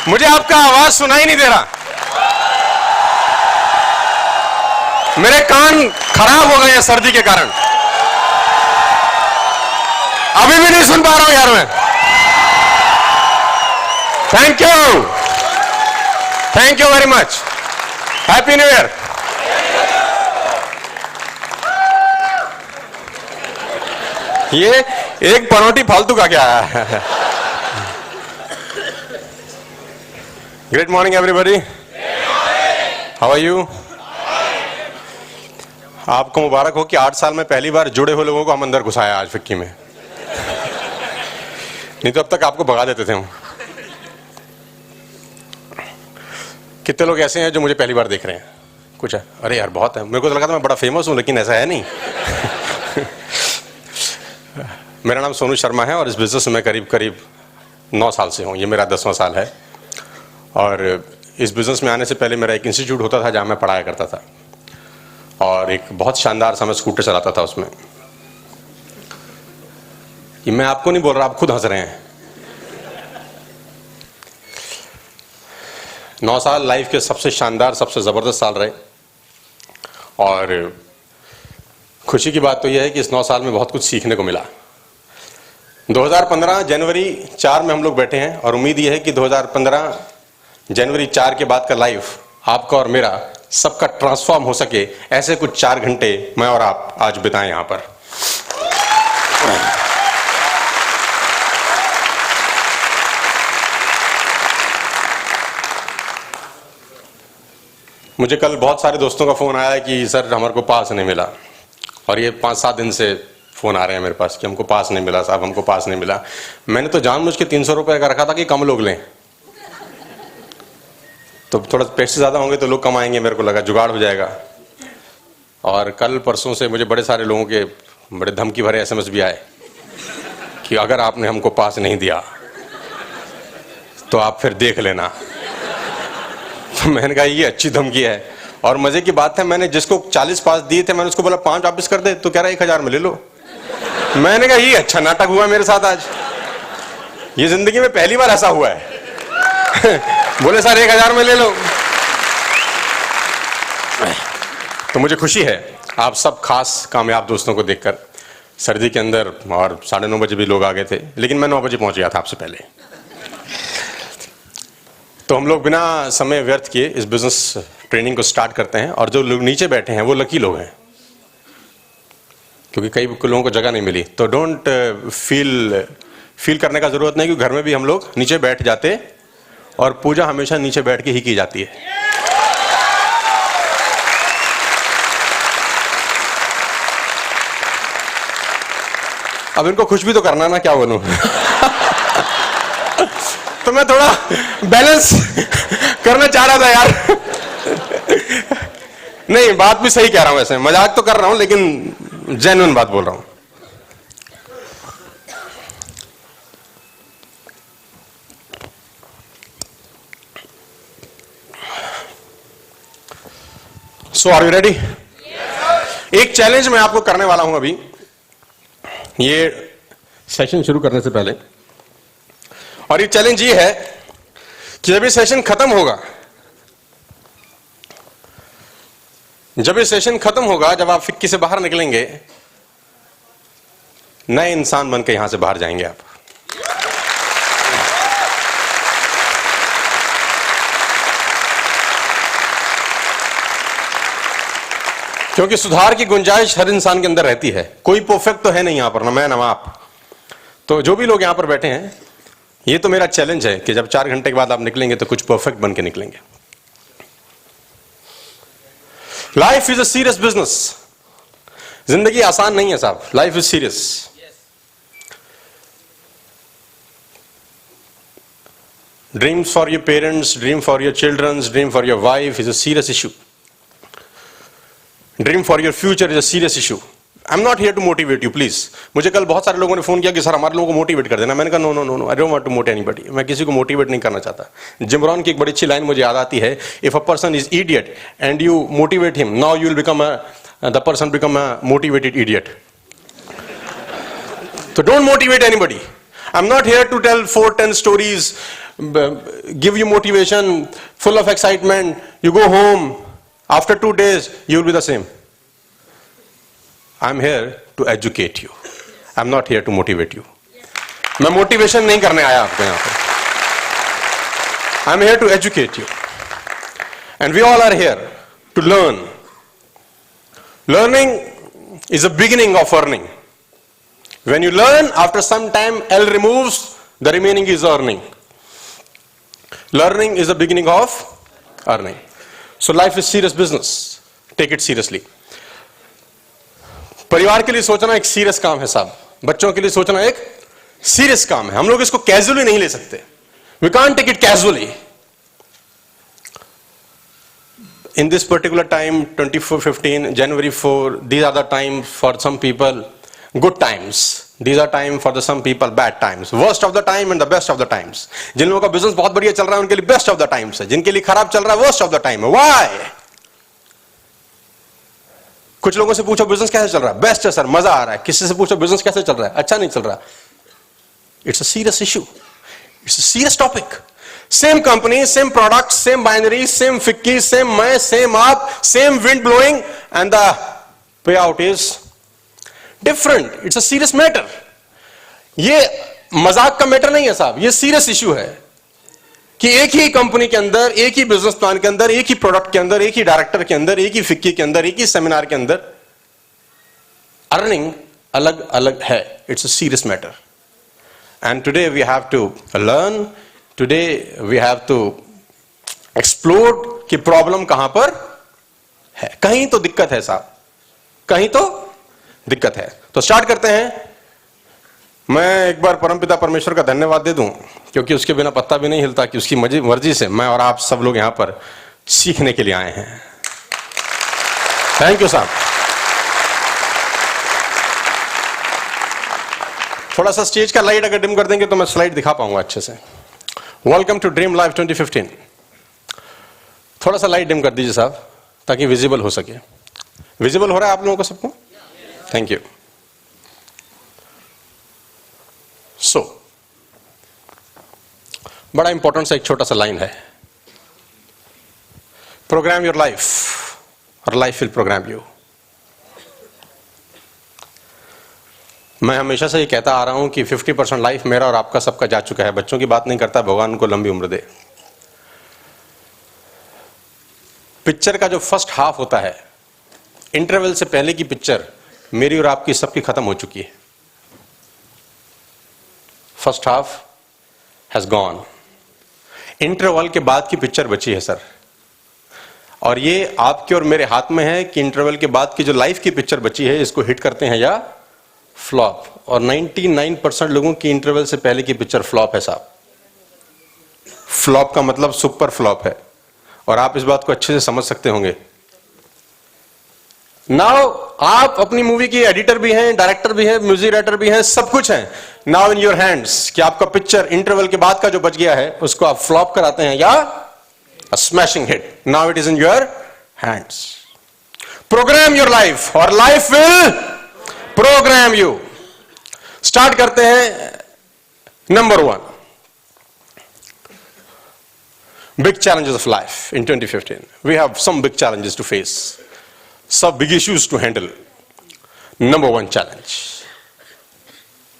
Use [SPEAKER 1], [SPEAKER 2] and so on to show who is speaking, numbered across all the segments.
[SPEAKER 1] मुझे आपका आवाज सुनाई नहीं दे रहा, मेरे कान खराब हो गए हैं सर्दी के कारण, अभी भी नहीं सुन पा रहा हूं यार मैं। Thank you very much, happy new year. ये एक पनौटी फालतू का क्या है। Great morning everybody, how are you? आपको मुबारक हो कि 8 साल में पहली बार जुड़े हुए लोगों को हम अंदर घुसाया आज फिक्की में, नहीं तो अब तक आपको भगा देते थे हम। कितने लोग ऐसे हैं जो मुझे पहली बार देख रहे हैं? कुछ है? अरे यार बहुत है, मेरे को तो लगा था मैं बड़ा फेमस हूं, लेकिन ऐसा है नहीं। मेरा नाम सोनू शर्मा है और इस बिजनेस में करीब 9 साल से हूँ, ये मेरा 10वां साल है। और इस बिजनेस में आने से पहले मेरा एक इंस्टीट्यूट होता था जहाँ मैं पढ़ाया करता था, और एक बहुत शानदार सा मैं स्कूटर चलाता था उसमें। ये मैं आपको नहीं बोल रहा, आप खुद हंस रहे हैं। 9 साल लाइफ के सबसे शानदार, सबसे ज़बरदस्त साल रहे, और खुशी की बात तो यह है कि इस 9 साल में बहुत कुछ सीखने को मिला। 2015 जनवरी 4 में हम लोग बैठे हैं, और उम्मीद यह है कि 2015 जनवरी 4 के बाद का लाइफ आपका और मेरा सबका ट्रांसफॉर्म हो सके, ऐसे कुछ 4 घंटे मैं और आप आज बिताएं यहां पर। मुझे कल बहुत सारे दोस्तों का फोन आया कि सर हमारे को पास नहीं मिला, और ये 5-7 दिन से फोन आ रहे हैं मेरे पास कि हमको पास नहीं मिला साहब, हमको पास नहीं मिला। मैंने तो जानबूझ के 300 रुपए का रखा था कि कम लोग लें, तो थोड़ा पैसे ज़्यादा होंगे तो लोग कम आएंगे, मेरे को लगा जुगाड़ हो जाएगा। और कल परसों से मुझे बड़े सारे लोगों के बड़े धमकी भरे SMS भी आए कि अगर आपने हमको पास नहीं दिया तो आप फिर देख लेना। तो मैंने कहा ये अच्छी धमकी है, और मजे की बात है मैंने जिसको 40 पास दिए थे मैंने उसको बोला 5 वापस कर दे, तो कह रहा 1000 में ले लो। मैंने कहा ये अच्छा नाटक हुआ मेरे साथ आज, ये जिंदगी में पहली बार ऐसा हुआ है। बोले सर 1000 में ले लो। तो मुझे खुशी है आप सब खास कामयाब दोस्तों को देखकर। सर्दी के अंदर और 9:30 बजे भी लोग आ गए थे, लेकिन मैं 9 बजे पहुंच गया था आपसे पहले। तो हम लोग बिना समय व्यर्थ किए इस बिजनेस ट्रेनिंग को स्टार्ट करते हैं, और जो लोग नीचे बैठे हैं वो लकी लोग हैं, क्योंकि कई लोगों को जगह नहीं मिली। तो डोंट फील करने का जरूरत नहीं, क्योंकि घर में भी हम लोग नीचे बैठ जाते, और पूजा हमेशा नीचे बैठ के ही की जाती है। अब इनको खुश भी तो करना ना, क्या बोलूं। तो मैं थोड़ा बैलेंस करना चाह रहा था यार। नहीं, बात भी सही कह रहा हूं, वैसे मजाक तो कर रहा हूं, लेकिन जेन्युइन बात बोल रहा हूं। सो आर यू रेडी? एक चैलेंज मैं आपको करने वाला हूं अभी, ये सेशन शुरू करने से पहले, और ये चैलेंज ये है कि जब ये सेशन खत्म होगा, जब आप फिक्की से बाहर निकलेंगे, नए इंसान बन के यहां से बाहर जाएंगे आप। क्योंकि सुधार की गुंजाइश हर इंसान के अंदर रहती है, कोई परफेक्ट तो है नहीं यहां पर, ना मैं ना आप। तो जो भी लोग यहां पर बैठे हैं, ये तो मेरा चैलेंज है कि जब 4 घंटे के बाद आप निकलेंगे तो कुछ परफेक्ट बन के निकलेंगे। Life is a serious business. जिंदगी आसान नहीं है साहब, life is serious. Dreams for your parents, dream for your childrens, dream for your wife is a serious issue. Dream for your future is a serious issue. I am not here to motivate you, please. मुझे कल बहुत सारे लोगों ने phone किया कि sir हमारे लोगों को मोटिवेट कर देना। मैंने कहा no no no no, I don't want to motivate anybody. मैं किसी को मोटिवेट नहीं करना चाहता। जिम रॉन की एक बड़ी अच्छी लाइन मुझे याद आती है, if a person is idiot and you motivate him, now you will become the person become a motivated idiot. तो don't motivate anybody. I am not here to tell 4-10 stories give you motivation, full of excitement. You go home, after 2 days, you will be the same. I'm here to educate you. I'm not here to motivate you. मैं motivation नहीं करने आया आपको यहाँ पर. I'm here to educate you. And we all are here to learn. Learning is a beginning of earning. When you learn, after some time, L removes, the remaining is earning. Learning is the beginning of earning. So life is serious business. Take it seriously. परिवार के लिए सोचना एक serious काम है साहब. बच्चों के लिए सोचना एक सीरियस काम है. हम लोग इसको कैजुअली नहीं ले सकते. We can't take it casually. In this particular time, 24-15, January 4, these are the times for some people, good times. These are time for some people, bad times. Worst of the time and the best of the times. जिन लोगों का business बहुत बढ़िया चल रहा है उनके लिए best of the times है. जिनके लिए खराब चल रहा है वर्स्ट ऑफ द टाइम है. Why? कुछ लोगों से पूछो बिजनेस कैसे चल रहा है. बेस्ट है सर, मजा आ रहा है. किसी से पूछो बिजनेस कैसे चल रहा है, अच्छा नहीं चल रहा. It's a serious issue. It's a serious topic. Same company, same products, same binary, same FICCI, same मैं, same आप, same wind blowing, and the payout is different. It's a serious matter. ये मजाक का मैटर नहीं है साहब, ये serious issue है कि एक ही कंपनी के अंदर, एक ही बिजनेस प्लान के अंदर, एक ही प्रोडक्ट के अंदर, एक ही डायरेक्टर के अंदर, एक ही फिक्की के अंदर, एक ही सेमिनार के अंदर अर्निंग अलग अलग है. It's a serious matter. And today we have to learn, today we have to explore कि प्रॉब्लम कहां पर है. कहीं तो दिक्कत है साहब, कहीं तो दिक्कत है. तो स्टार्ट करते हैं. मैं एक बार परमपिता परमेश्वर का धन्यवाद दे दूं क्योंकि उसके बिना पत्ता भी नहीं हिलता कि उसकी मर्जी से मैं और आप सब लोग यहां पर सीखने के लिए आए हैं. थैंक यू साहब. थोड़ा सा स्टेज का लाइट अगर डिम कर देंगे तो मैं स्लाइड दिखा पाऊंगा अच्छे से. Welcome to dream life 2015. थोड़ा सा लाइट डिम कर दीजिए साहब ताकि विजिबल हो सके. विजिबल हो रहा है आप लोगों को सबको? Thank you. सो बड़ा इंपॉर्टेंट सा एक छोटा सा लाइन है. प्रोग्राम योर लाइफ और लाइफ विल प्रोग्राम यू. मैं हमेशा से ये कहता आ रहा हूं कि 50% लाइफ मेरा और आपका सबका जा चुका है. बच्चों की बात नहीं करता, भगवान उनको लंबी उम्र दे. पिक्चर का जो फर्स्ट हाफ होता है, इंटरवल से पहले की पिक्चर मेरी और आपकी सबकी खत्म हो चुकी है. First half has gone. Interval के बाद की पिक्चर बची है सर. और ये आपके और मेरे हाथ में है कि इंटरवल के बाद की जो लाइफ की पिक्चर बची है इसको हिट करते हैं या फ्लॉप. और 99% लोगों की इंटरवल से पहले की पिक्चर फ्लॉप है साहब. फ्लॉप का मतलब सुपर फ्लॉप है और आप इस बात को अच्छे से समझ सकते होंगे. नाउ आप अपनी मूवी की एडिटर भी हैं, डायरेक्टर भी हैं, म्यूजिक राइटर भी हैं, सब कुछ हैं. नाउ इन योर हैंड्स कि आपका पिक्चर इंटरवल के बाद का जो बच गया है उसको आप फ्लॉप कराते हैं या smashing hit. Now it is in your hands. Programme your life और life will programme you. Start करते हैं. Number 1, big challenges of life in 2015. We have some big challenges to face, some big issues to handle. Number 1 challenge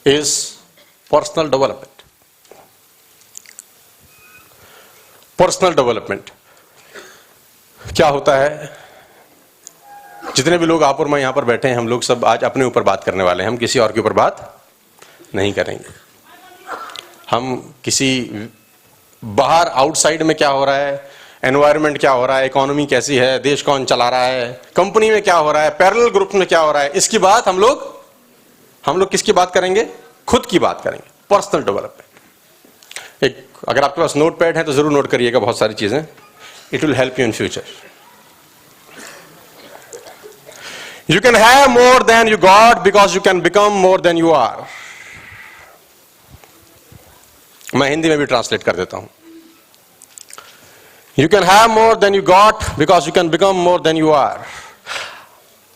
[SPEAKER 1] is personal development. Personal development क्या होता है? जितने भी लोग आप और मैं यहां पर बैठे हैं, हम लोग सब आज अपने ऊपर बात करने वाले हैं. हम किसी और के ऊपर बात नहीं करेंगे. हम किसी बाहर आउटसाइड में क्या हो रहा है, एनवायरनमेंट क्या हो रहा है, इकोनॉमी कैसी है, देश कौन चला रहा है, कंपनी में क्या हो रहा है, पैरेलल ग्रुप में क्या हो रहा है, इसकी बात हम लोग किसकी बात करेंगे? खुद की बात करेंगे. Personal development. एक अगर आपके पास नोट पैड है तो जरूर नोट करिएगा बहुत सारी चीजें. It will help you in future. You can have more than you got because you can become more than you are. मैं हिंदी में भी ट्रांसलेट कर देता हूं. You can have more than you got because you can become more than you are.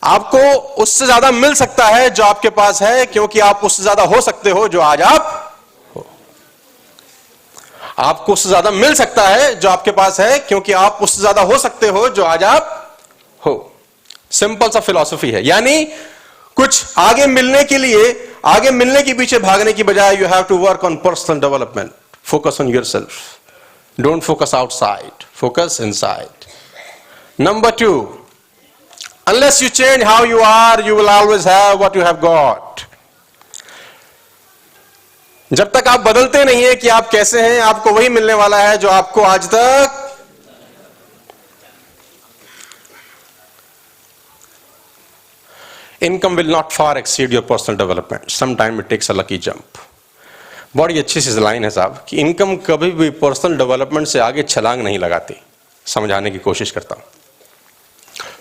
[SPEAKER 1] आपको उससे ज्यादा मिल सकता है जो आपके पास है क्योंकि आप उससे ज्यादा हो सकते हो जो आज आप हो. आपको उससे ज्यादा मिल सकता है जो आपके पास है, क्योंकि आप उससे ज्यादा हो सकते हो जो आज आप हो। सिंपल सा फिलॉसफी है। यानी कुछ आगे मिलने के लिए, आगे मिलने के पीछे भागने की बजाय you have to work on personal development. Focus on yourself, don't focus outside, focus inside. Number 2, unless you change how you are, you will always have what you have got. जब तक आप बदलते नहीं है कि आप कैसे हैं, आपको वही मिलने वाला है जो आपको आज तक income will not far exceed your personal development. Sometimes it takes a lucky jump. बड़ी अच्छी सी लाइन है साहब कि इनकम कभी भी पर्सनल डेवलपमेंट से आगे छलांग नहीं लगाती। समझाने की कोशिश करता हूं।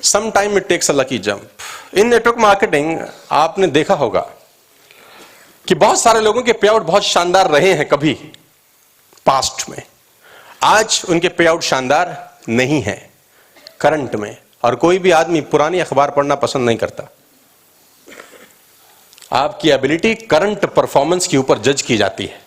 [SPEAKER 1] Sometime it takes a lucky jump. In network marketing आपने देखा होगा कि बहुत सारे लोगों के पे आउट बहुत शानदार रहे हैं कभी पास्ट में, आज उनके पे आउट शानदार नहीं है करंट में। और कोई भी आदमी पुरानी अखबार पढ़ना पसंद नहीं करता। आपकी एबिलिटी करंट परफॉर्मेंस के ऊपर जज की जाती है।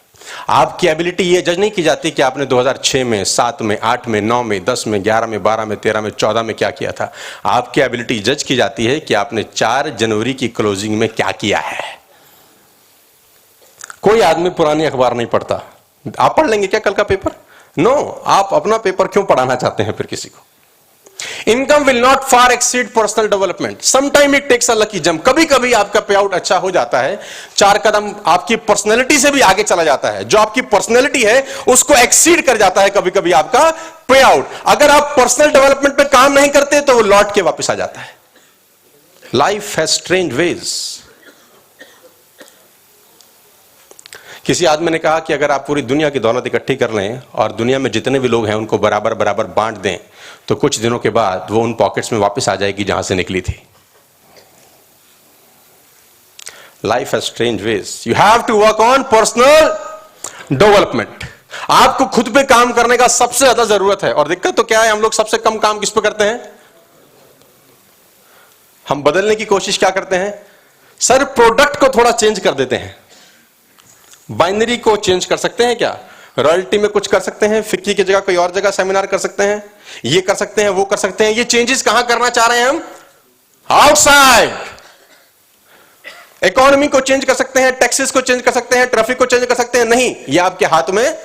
[SPEAKER 1] आपकी एबिलिटी ये जज नहीं की जाती कि आपने 2006 में, 7 में, 8 में, 9 में, 10 में, 11 में, 12 में, 13 में, 14 में क्या किया था। आपकी एबिलिटी जज की जाती है कि आपने 4 जनवरी की क्लोजिंग में क्या किया है। कोई आदमी पुरानी अखबार नहीं पढ़ता। आप पढ़ लेंगे क्या कल का पेपर? नो। आप अपना पेपर क्यों पढ़ाना चाहते हैं फिर किसी को? Income will not far exceed personal development. Sometime it takes a lucky jump. कभी कभी आपका पे आउट अच्छा हो जाता है, 4 कदम आपकी पर्सनैलिटी से भी आगे चला जाता है। जो आपकी पर्सनैलिटी है उसको एक्सीड कर जाता है कभी कभी आपका पे आउट। अगर आप पर्सनल डेवलपमेंट पे काम नहीं करते तो वो लौट के वापस आ जाता है। Life has strange veg. किसी आदमी ने कहा कि अगर आप पूरी दुनिया की दौलत इकट्ठी कर लें और दुनिया में जितने भी लोग हैं उनको बराबर बराबर बांट दें तो कुछ दिनों के बाद वो उन पॉकेट्स में वापस आ जाएगी जहां से निकली थी। Life has strange ways. You have to work on personal development. आपको खुद पे काम करने का सबसे ज्यादा जरूरत है। और दिक्कत तो क्या है, हम लोग सबसे कम काम किस पे करते हैं? हम बदलने की कोशिश क्या करते हैं? सर प्रोडक्ट को थोड़ा चेंज कर देते हैं। बाइनरी को चेंज कर सकते हैं क्या? रॉयल्टी में कुछ कर सकते हैं, फिक्की की जगह कोई और जगह सेमिनार कर सकते हैं, ये कर सकते हैं, वो कर सकते हैं। ये चेंजेस कहां करना चाह रहे हैं हम? आउटसाइड। इकोनॉमी को चेंज कर सकते हैं, टैक्सेस को चेंज कर सकते हैं, ट्रैफिक को चेंज कर सकते हैं? नहीं। ये आपके हाथ में,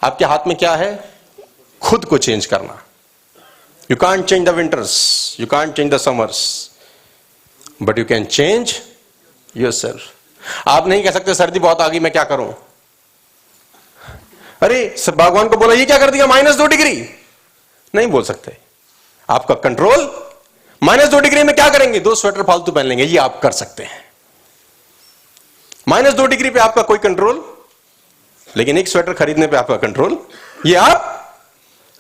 [SPEAKER 1] आपके हाथ में क्या है? खुद को चेंज करना। You can't change the winters, you can't change the summers, but you can change yourself. आप नहीं कह सकते सर्दी बहुत आ गई मैं क्या करूं। अरे भगवान को बोला ये क्या कर दिया -2 डिग्री, नहीं बोल सकते। आपका कंट्रोल, -2 डिग्री में क्या करेंगे? 2 स्वेटर फालतू पहन लेंगे, ये आप कर सकते हैं। -2 डिग्री पे आपका कोई कंट्रोल, लेकिन एक स्वेटर खरीदने पे आपका कंट्रोल, ये आप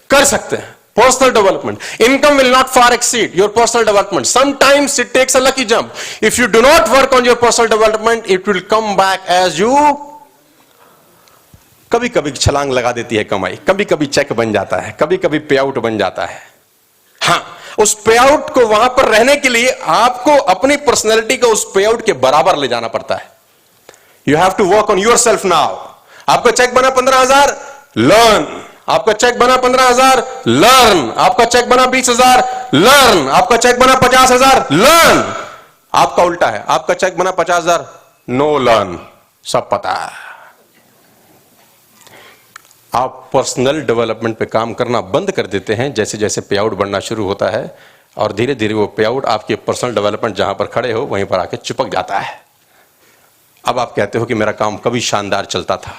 [SPEAKER 1] कर सकते हैं। Personal development. Income will not far exceed your personal development. Sometimes it takes a lucky jump. If you do not work on your personal development, it will come back as you. कभी कभी छलांग लगा देती है कमाई, कभी कभी check बन जाता है, कभी कभी पे आउट बन जाता है। हाँ, उस पे आउट को वहां पर रहने के लिए आपको अपनी पर्सनैलिटी को उस पे आउट के बराबर ले जाना पड़ता है। You have to work on yourself now. आपका चेक बना 15,000, लर्न। आपका चेक बना 15,000, लर्न। आपका चेक बना 20,000, लर्न। आपका चेक बना 50,000, लर्न। आपका उल्टा है, आपका चेक बना 50,000, नो लर्न। सब पता है। आप पर्सनल डेवलपमेंट पे काम करना बंद कर देते हैं जैसे जैसे पे आउट बढ़ना शुरू होता है, और धीरे धीरे वो पे आउट आपके पर्सनल डेवलपमेंट जहां पर खड़े हो वहीं पर आके चिपक जाता है। अब आप कहते हो कि मेरा काम कभी शानदार चलता था,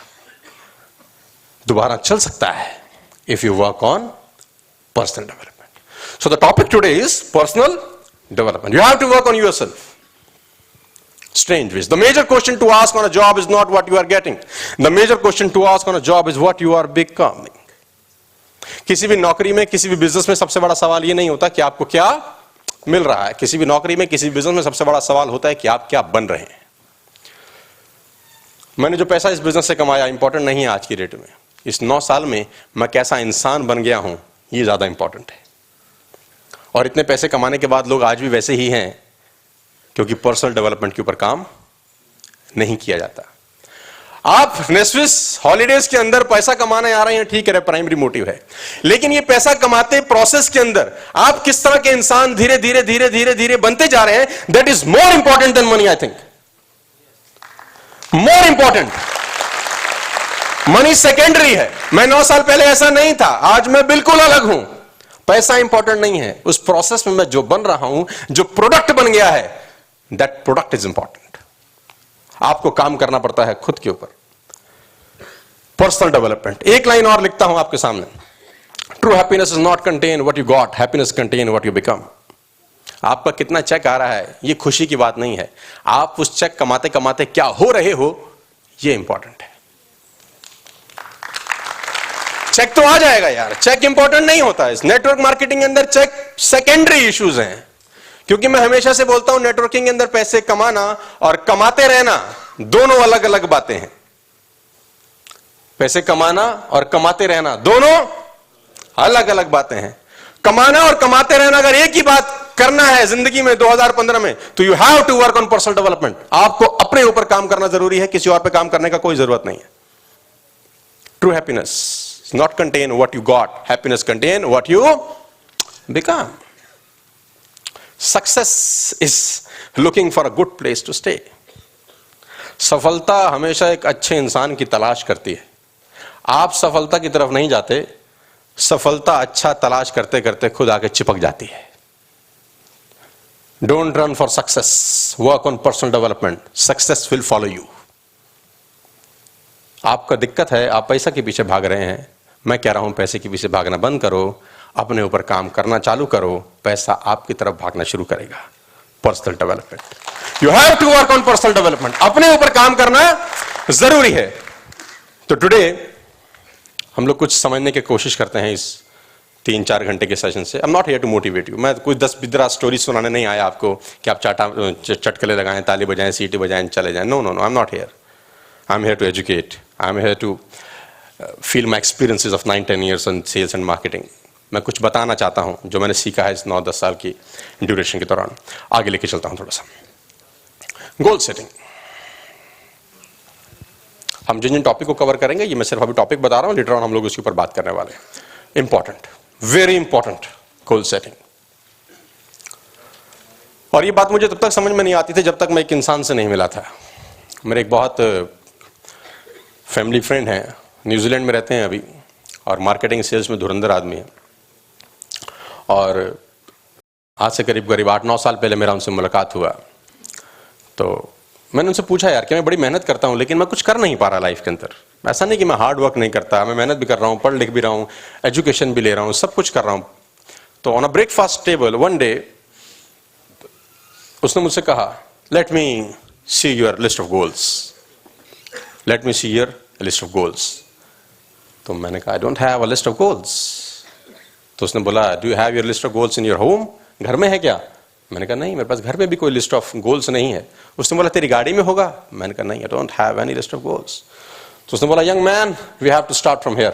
[SPEAKER 1] दोबारा चल सकता है if you work on personal development. So the topic today is personal development. You have to work on yourself. Strange ways. The major question to ask on a job is not what you are getting. The major question to ask on a job is what you are becoming. किसी भी नौकरी में, किसी भी business में सबसे बड़ा सवाल ये नहीं होता कि आपको क्या मिल रहा है। किसी भी नौकरी में, किसी भी बिजनेस में सबसे बड़ा सवाल होता है कि आप क्या बन रहे हैं। मैंने जो पैसा इस बिजनेस से कमाया इंपॉर्टेंट नहीं है आज की डेट में। इस 9 साल में मैं कैसा इंसान बन गया हूं ये ज्यादा इंपॉर्टेंट है। और इतने पैसे कमाने के बाद लोग आज भी वैसे ही हैं क्योंकि पर्सनल डेवलपमेंट के ऊपर काम नहीं किया जाता। आप नेस्विस हॉलीडेज के अंदर पैसा कमाने आ रहे हैं, ठीक है, प्राइमरी मोटिव है, लेकिन ये पैसा कमाते प्रोसेस के अंदर आप किस तरह के इंसान धीरे धीरे धीरे धीरे धीरे बनते जा रहे हैं, that is more important than money. I think more important. Money secondary है। मैं 9 साल पहले ऐसा नहीं था, आज मैं बिल्कुल अलग हूं। पैसा इंपॉर्टेंट नहीं है, उस प्रोसेस में मैं जो बन रहा हूं, जो प्रोडक्ट बन गया है, दैट प्रोडक्ट इज इंपॉर्टेंट। आपको काम करना पड़ता है खुद के ऊपर। Personal development. एक लाइन और लिखता हूं आपके सामने, true happiness is not contain what you got, happiness contain what you become. आपका कितना चेक आ रहा है ये खुशी की बात नहीं है, आप उस चेक कमाते कमाते क्या हो रहे हो ये इंपॉर्टेंट है। चेक तो आ जाएगा यार, चेक इंपॉर्टेंट नहीं होता है। इस नेटवर्क मार्केटिंग के अंदर चेक सेकेंडरी इश्यूज हैं, क्योंकि मैं हमेशा से बोलता हूं नेटवर्किंग के अंदर पैसे कमाना और कमाते रहना दोनों अलग अलग बातें हैं। पैसे कमाना और कमाते रहना दोनों अलग अलग बातें हैं। कमाना और कमाते रहना अगर एक ही बात करना है जिंदगी में 2015 में, तो you have to work on personal development. आपको अपने ऊपर काम करना जरूरी है, किसी और पे काम करने का कोई जरूरत नहीं है। True happiness not contain what you got, happiness contain what you become. Success is looking for a good place to stay. सफलता हमेशा एक अच्छे इंसान की तलाश करती है। आप सफलता की तरफ नहीं जाते, सफलता अच्छा तलाश करते करते खुद आके चिपक जाती है। Don't run for success, work on personal development, success will follow you. आपका दिक्कत है, आप पैसा के पीछे भाग रहे हैं। मैं कह रहा हूं पैसे के पीछे भागना बंद करो, अपने ऊपर काम करना चालू करो, पैसा आपकी तरफ भागना शुरू करेगा। Personal development, you have to work on personal development. अपने ऊपर काम करना जरूरी है। तो टुडे हम लोग कुछ समझने की कोशिश करते हैं इस 3-4 घंटे के सेशन से। I am not here to motivate you. मैं कुछ 10-15 स्टोरी सुनाने नहीं आया आपको कि आप चटकले लगाएं, ताली बजाएं, सीटी बजाएं, चले जाएं। No no no, I am not here. I am here to educate. I am here to feel my experiences of 9-10 years in sales and marketing. मैं कुछ बताना चाहता हूं जो मैंने सीखा है इस 9-10 साल की ड्यूरेशन के दौरान। आगे लेके चलता हूं थोड़ा सा। Goal setting. हम जिन जिन टॉपिक को कवर करेंगे, ये मैं सिर्फ अभी टॉपिक बता रहा हूं, लेटर ऑन हम लोग उसके ऊपर बात करने वाले हैं। Important, very important, goal setting. और ये बात मुझे तब तक समझ में नहीं आती थी जब तक मैं एक इंसान से नहीं मिला था। मेरे एक बहुत फैमिली फ्रेंड हैं, न्यूजीलैंड में रहते हैं अभी, और मार्केटिंग सेल्स में धुरंधर आदमी है। और आज से करीब 8-9 साल पहले मेरा उनसे मुलाकात हुआ। तो मैंने उनसे पूछा, यार कि मैं बड़ी मेहनत करता हूं लेकिन मैं कुछ कर नहीं पा रहा लाइफ के अंदर। ऐसा नहीं कि मैं हार्ड वर्क नहीं करता, मैं मेहनत भी कर रहा हूं, पढ़ लिख भी रहा हूं, एजुकेशन भी ले रहा हूं, सब कुछ कर रहा हूं। तो on a breakfast table one day उसने मुझसे कहा, let me see your list of goals, let me see your list of goals. तो मैंने कहा, आई don't have a list of goals. तो उसने बोला, do you have your list of goals in your home? घर में है क्या? मैंने कहा, नहीं, मेरे पास घर में भी कोई लिस्ट ऑफ गोल्स नहीं है। उसने बोला, तेरी गाड़ी में होगा? मैंने कहा, नहीं, I don't have any list of goals. तो उसने बोला, young man, we have to start from here.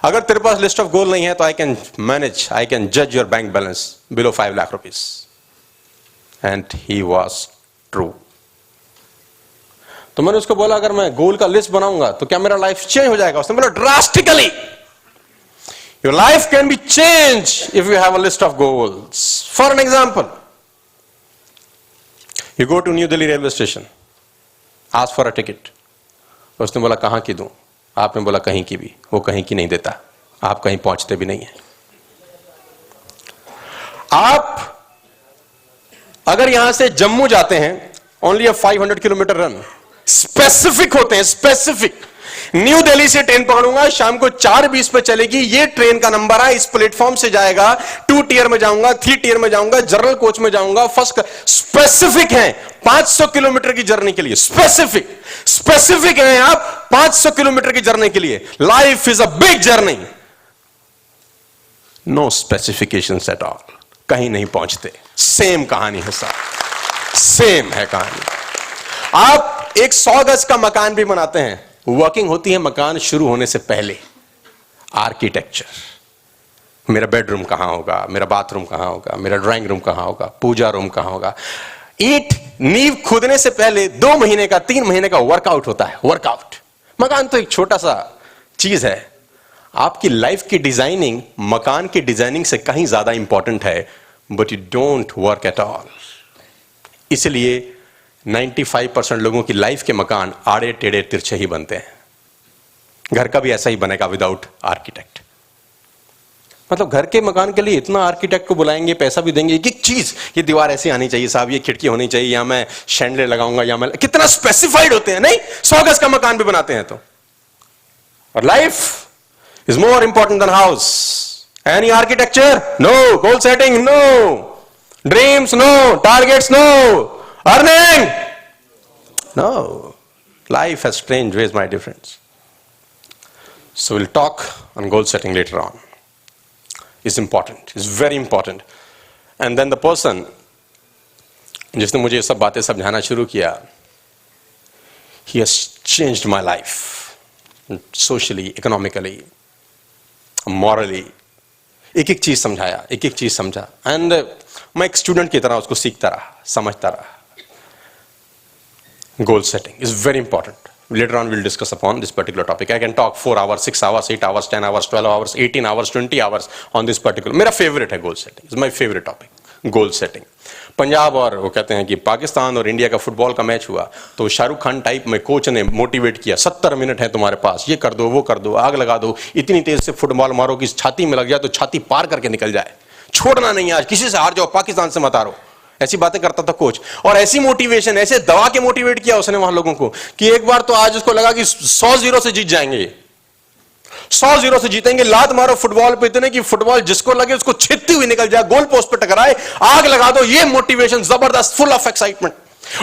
[SPEAKER 1] अगर तेरे पास लिस्ट ऑफ गोल नहीं है तो I can manage, I can जज your bank balance below 5 lakh rupees. And he was true. तो मैंने उसको बोला, अगर मैं गोल का लिस्ट बनाऊंगा तो क्या मेरा लाइफ चेंज हो जाएगा? उसने बोला, drastically. Your life can be change if you have a list of goals. For an example, you go to New Delhi railway station, ask for a ticket. उसने बोला, कहां की दूं? आपने बोला, कहीं की भी। वो कहीं की नहीं देता, आप कहीं पहुंचते भी नहीं है। आप अगर यहां से जम्मू जाते हैं, ओनली अ 500 किलोमीटर रन। स्पेसिफिक होते हैं, स्पेसिफिक। न्यू दिल्ली से ट्रेन पकड़ूंगा, शाम को 4:20 पे चलेगी, ये ट्रेन का नंबर है, इस प्लेटफॉर्म से जाएगा, 2 टियर में जाऊंगा, 3 टियर में जाऊंगा, जनरल कोच में जाऊंगा, फर्स्ट। स्पेसिफिक है 500 किलोमीटर की जर्नी के लिए। स्पेसिफिक, स्पेसिफिक है आप 500 किलोमीटर की जर्नी के लिए। Life is a big journey. No specifications at all, कहीं नहीं पहुंचते। सेम कहानी है साहब, सेम है कहानी। आप एक 100 गज का मकान भी बनाते हैं, वर्किंग होती है मकान शुरू होने से पहले। आर्किटेक्चर, मेरा बेडरूम कहां होगा, मेरा बाथरूम कहां होगा, मेरा ड्राइंग रूम कहां होगा, पूजा रूम कहां होगा, ईंट नींव खोदने से पहले 2 महीने का 3 महीने का वर्कआउट होता है। वर्कआउट। मकान तो एक छोटा सा चीज है, आपकी लाइफ की डिजाइनिंग मकान की डिजाइनिंग से कहीं ज्यादा इंपॉर्टेंट है, but you don't work at all. इसलिए 95% लोगों की लाइफ के मकान आड़े टेढ़े तिरछे ही बनते हैं। घर का भी ऐसा ही बनेगा विदाउट आर्किटेक्ट। मतलब घर के मकान के लिए इतना आर्किटेक्ट को बुलाएंगे, पैसा भी देंगे, एक एक चीज, ये दीवार ऐसी आनी चाहिए साहब, ये खिड़की होनी चाहिए, या मैं शैंडले लगाऊंगा, या मैं, कितना स्पेसिफाइड होते हैं। नहीं, 100 गज का मकान भी बनाते हैं तो। और life is more important than house. Any architecture no, goal setting no, dreams no, targets no, earning no. Life has strange ways, my dear friends. So we'll talk on goal setting later on. It's important. It's very important. And then the person जिसने मुझे ये सब बातें समझाना शुरू किया, he has changed my life, socially, economically, morally. एक एक चीज समझाया, एक एक चीज समझा, एंड मैं एक स्टूडेंट की तरह उसको सीखता रहा, समझता रहा। Goal setting is very important. Later on we'll discuss upon this particular topic. I can talk 4 hours, 6 hours, 8 hours, 10 hours, 12 hours, 18 hours, 20 hours on this particular. मेरा favorite है goal setting. It's my favorite topic. Goal setting. Punjab और वो कहते हैं कि पाकिस्तान और India का football का मैच हुआ तो शाहरुख खान टाइप में कोच ने मोटिवेट किया, 70 मिनट है तुम्हारे पास, ये कर दो, वो कर दो, आग लगा दो, इतनी तेज से फुटबॉल मारो कि छाती में लग जाए तो छाती पार करके निकल जाए, छोड़ना नहीं, आज किसी से हार जाओ, पाकिस्तान से मत हारो। ऐसी बातें करता था कोच। और ऐसी मोटिवेशन, ऐसे दवा के मोटिवेट किया उसने वहां लोगों को कि एक बार तो आज उसको लगा कि 100-0 से जीत जाएंगे, 100-0 से जीतेंगे। लात मारो फुटबॉल पे इतने कि फुटबॉल जिसको लगे उसको छेदती हुई निकल जाए, गोल पोस्ट पे टकराए, आग लगा दो। ये मोटिवेशन जबरदस्त, फुल ऑफ एक्साइटमेंट।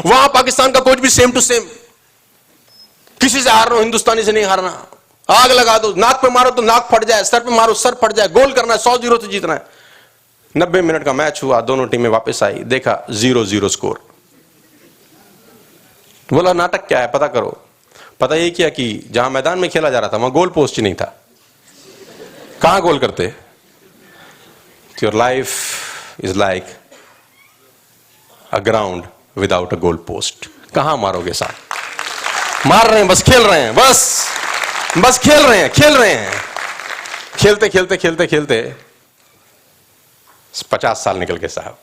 [SPEAKER 1] वहां पाकिस्तान का कोच भी सेम टू सेम, किसी से हार रहा हो, हिंदुस्तानी से नहीं हारना, आग लगा दो, नाक पे मारो तो नाक फट जाए, सर पे मारो सर फट जाए, गोल करना है, 100-0 से जीतना है। 90 मिनट का मैच हुआ, दोनों टीमें वापस आई, देखा 0-0 स्कोर। बोला नाटक क्या है, पता करो। पता ये किया कि जहां मैदान में खेला जा रहा था वहां गोल पोस्ट ही नहीं था। कहां गोल करते? Your life is like a ground without a goal post. कहां मारोगे साहब? मार रहे हैं, बस खेल रहे हैं, बस खेल रहे हैं। खेलते खेलते खेलते खेलते 50 साल निकल गए साहब,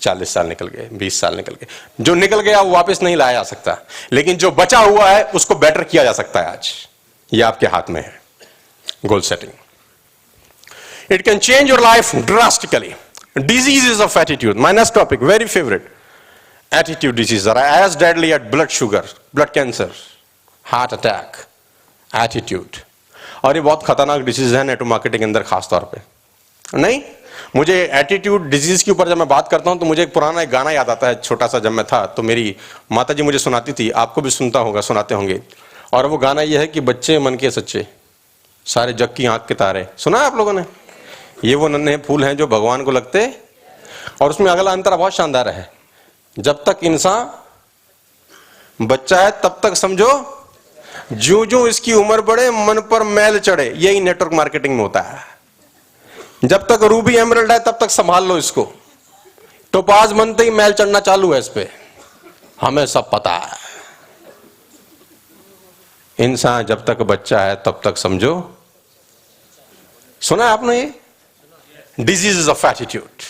[SPEAKER 1] 40 साल निकल गए, 20 साल निकल गए। जो निकल गया वो वापस नहीं लाया जा सकता, लेकिन जो बचा हुआ है उसको बेटर किया जा सकता है। आज ये आपके हाथ में है। Goal setting, it can change your life drastically. Diseases of attitude, my next topic, very favourite. Attitude disease are as deadly at blood sugar, blood cancer, heart attack. Attitude, और ये बहुत खतरनाक डिजीज है नेटवर्क मार्केटिंग के अंदर खास तौर पे। नहीं, मुझे एटीट्यूड डिजीज के ऊपर जब मैं बात करता हूं तो मुझे एक पुराना एक गाना याद आता है, छोटा सा। जब मैं था तो मेरी माता जी मुझे सुनाती थी, आपको भी सुनाते होंगे। और वो गाना ये है कि बच्चे मन के सच्चे, सारे जग की आंख के तारे। सुना है आप लोगों ने? ये वो नन्हे फूल हैं जो भगवान को लगते। और उसमें अगला अंतर बहुत शानदार है, जब तक इंसान बच्चा है तब तक समझो, ज्यों ज्यों इसकी उम्र बढ़े मन पर मैल चढ़े। यही नेटवर्क मार्केटिंग में होता है। जब तक रूबी एमरल्ड है तब तक संभाल लो इसको, टोपाज बनते ही मैल चढ़ना चालू है इस पे, हमें सब पता है। इंसान जब तक बच्चा है तब तक समझो। सुना है आपने ये? Diseases of attitude,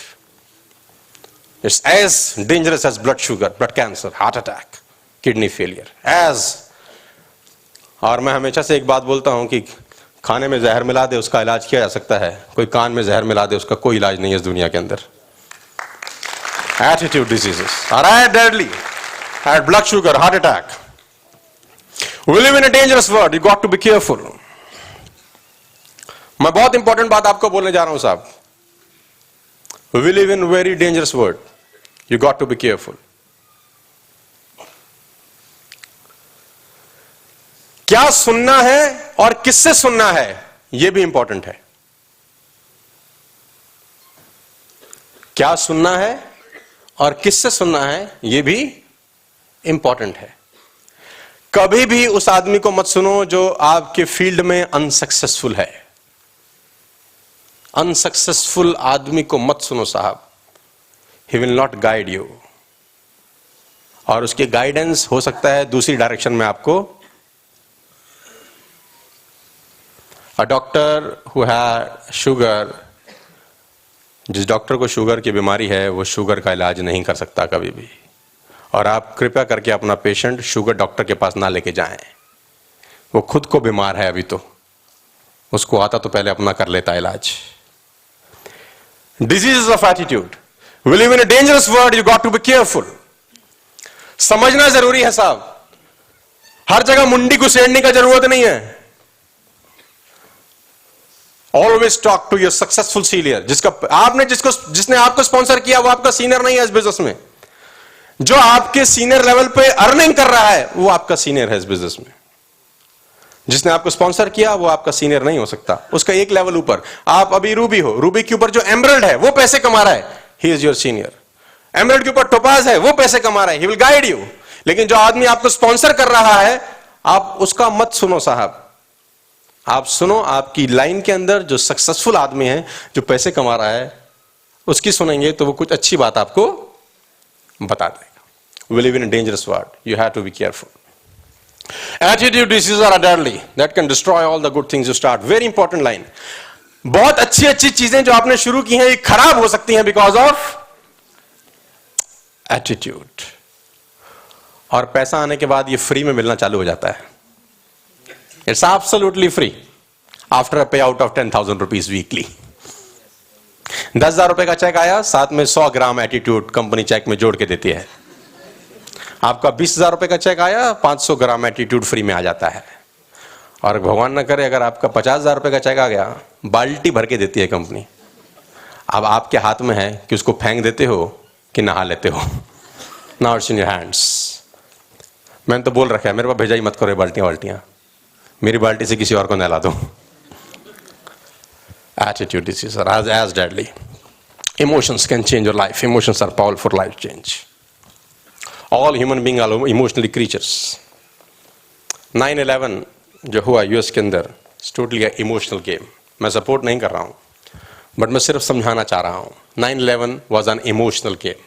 [SPEAKER 1] it's as dangerous as blood sugar, blood cancer, heart attack, kidney failure as. और मैं हमेशा से एक बात बोलता हूं कि खाने में जहर मिला दे उसका इलाज किया जा सकता है, कोई कान में जहर मिला दे उसका कोई इलाज नहीं है इस दुनिया के अंदर। Attitude diseases are as deadly as blood sugar, heart attack. We live in a dangerous world. You got to be careful. मैं बहुत इंपॉर्टेंट बात आपको बोलने जा रहा हूं साहब। We live in a very dangerous world. You got to be careful. क्या सुनना है और किससे सुनना है यह भी इंपॉर्टेंट है। क्या सुनना है और किससे सुनना है यह भी इंपॉर्टेंट है। कभी भी उस आदमी को मत सुनो जो आपके फील्ड में अनसक्सेसफुल है। अनसक्सेसफुल आदमी को मत सुनो साहब, he will not guide you, और उसकी गाइडेंस हो सकता है दूसरी डायरेक्शन में आपको। A doctor who had sugar, जिस डॉक्टर को शुगर की बीमारी है वो शुगर का इलाज नहीं कर सकता कभी भी, और आप कृपया करके अपना पेशेंट शुगर डॉक्टर के पास ना लेके जाएं। वो खुद को बीमार है अभी, तो उसको आता तो पहले अपना कर लेता इलाज। Diseases of attitude, we live in a dangerous world, you got to be careful. समझना जरूरी है साहब, हर जगह मुंडी घुसेड़ने का जरूरत नहीं है। Always talk to your successful senior. जिसने आपको स्पॉन्सर किया वो आपका सीनियर नहीं है इस बिजनेस में। जो आपके सीनियर लेवल पे अर्निंग कर रहा है वो आपका सीनियर है इस बिजनेस में। जिसने आपको स्पॉन्सर किया वो आपका सीनियर नहीं हो सकता, उसका एक लेवल ऊपर। आप अभी रूबी हो, रूबी के ऊपर जो एमरल्ड है वो पैसे कमा रहा है, he is your senior. Emerald के ऊपर टोपाज है, वो पैसे कमा रहा है, ही विल गाइड यू। लेकिन जो आदमी आपको स्पॉन्सर कर रहा है, आप उसका मत सुनो साहब। आप सुनो, आपकी लाइन के अंदर जो सक्सेसफुल आदमी है, जो पैसे कमा रहा है, उसकी सुनेंगे तो वो कुछ अच्छी बात आपको बता देगा। We live in a dangerous world, you have to be careful. Attitude diseases are deadly that can destroy all the good things you start. Very important line. बहुत अच्छी अच्छी चीजें जो आपने शुरू की हैं ये खराब हो सकती हैं बिकॉज ऑफ एटीट्यूड। और पैसा आने के बाद ये फ्री में मिलना चालू हो जाता है। It's absolutely free after a पे आउट ऑफ 10,000 रुपीज वीकली। 10,000 रुपए का चेक आया, साथ में 100 ग्राम एटीट्यूड कंपनी चेक में जोड़ के देती है। आपका 20,000 रुपए का चेक आया, 500 ग्राम एटीट्यूड फ्री में आ जाता है। और भगवान न करे अगर आपका 50,000 रुपए का चेक आ गया, बाल्टी भर के देती है कंपनी। अब आपके हाथ में है कि उसको फेंक देते हो कि नहा लेते हो। Now it's in your hands. मैंने तो बोल रखा है मेरे पास भेजा ही मत करो बाल्टियां, मेरी बाल्टी से किसी और को नहला दो। Attitude disease are as deadly. Emotions can change your life. Emotions are powerful for life change. All human beings are emotionally creatures. 9/11 जो हुआ यूएस के अंदर, टोटली इमोशनल गेम। मैं सपोर्ट नहीं कर रहा हूं, बट मैं सिर्फ समझाना चाह रहा हूं। 9/11 was an emotional game.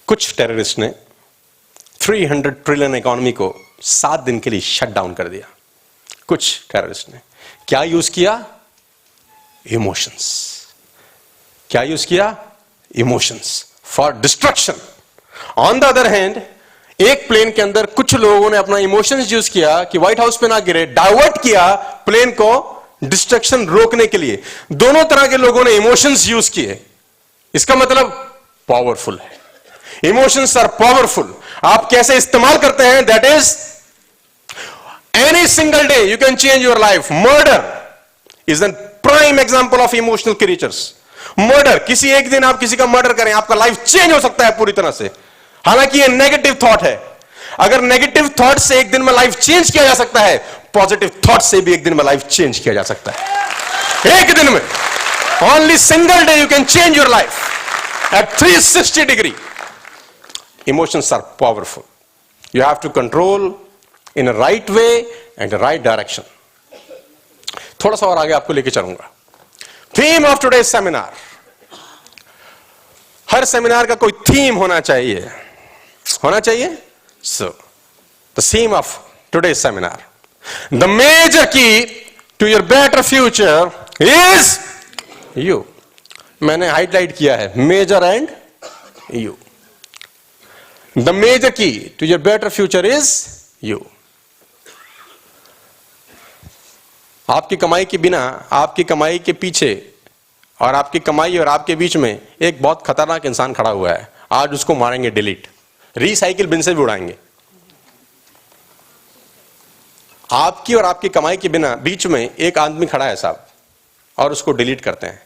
[SPEAKER 1] कुछ टेररिस्ट ने 300 ट्रिलियन इकोनॉमी को 7 दिन के लिए शट डाउन कर दिया। कुछ टेररिस्ट ने क्या यूज किया? इमोशंस। क्या यूज किया? Emotions for destruction. On the other hand, एक प्लेन के अंदर कुछ लोगों ने अपना इमोशंस यूज किया कि व्हाइट हाउस पे ना गिरे, डाइवर्ट किया प्लेन को डिस्ट्रक्शन रोकने के लिए। दोनों तरह के लोगों ने इमोशंस यूज किए। इसका मतलब पावरफुल है। Emotions are powerful. आप कैसे इस्तेमाल करते हैं, that is any single day you can change your life. Murder is an prime example of emotional creatures. Murder, किसी एक दिन आप किसी का मर्डर करें, आपका लाइफ चेंज हो सकता है पूरी तरह से। हालांकि ये नेगेटिव थॉट है। अगर नेगेटिव थॉट से एक दिन में लाइफ चेंज किया जा सकता है, पॉजिटिव थॉट से भी एक दिन में लाइफ चेंज किया जा सकता है। एक दिन में, only single day you can change your life at 360 degree. Emotions are powerful. You have to control in a right way and right direction. थोड़ा सा और आगे आपको लेके चलूंगा। Theme of today's seminar. हर सेमिनार का कोई थीम होना चाहिए, होना चाहिए। So the theme of today's seminar, the major key to your better future is you. मैंने हाईलाइट किया है major and you. The major key to your better future is you. आपकी कमाई के बिना, आपकी कमाई के पीछे और आपकी कमाई और आपके बीच में एक बहुत खतरनाक इंसान खड़ा हुआ है। आज उसको मारेंगे डिलीट, रिसाइकिल बिन से भी उड़ाएंगे। आपकी और आपकी कमाई के बिना बीच में एक आदमी खड़ा है साहब, और उसको डिलीट करते हैं।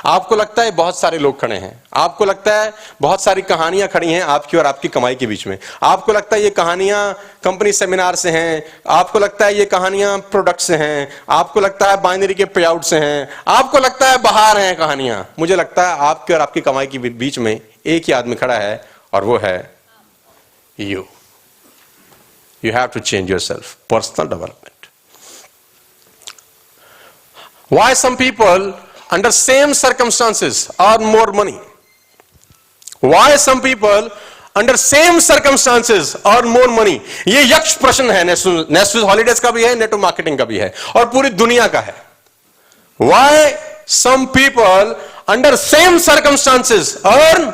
[SPEAKER 1] आपको लगता है बहुत सारे लोग खड़े हैं, आपको लगता है बहुत सारी कहानियां खड़ी हैं आपकी और आपकी कमाई के बीच में। आपको लगता है ये कहानियां कंपनी सेमिनार से हैं, आपको लगता है ये कहानियां प्रोडक्ट से हैं, आपको लगता है बाइनरी के पे आउट से हैं, आपको लगता है बाहर हैं कहानियां। मुझे लगता है आपके और आपकी कमाई के बीच में एक ही आदमी खड़ा है, और वो है you. You have to change yourself. Personal development. Why some people under same circumstances earn more money? Why some people under same circumstances earn more money? ये यक्ष प्रश्न है, नेस्विस हॉलीडेज का भी है, नेटवर्क मार्केटिंग का भी है, और पूरी दुनिया का है. Why some people under same circumstances earn?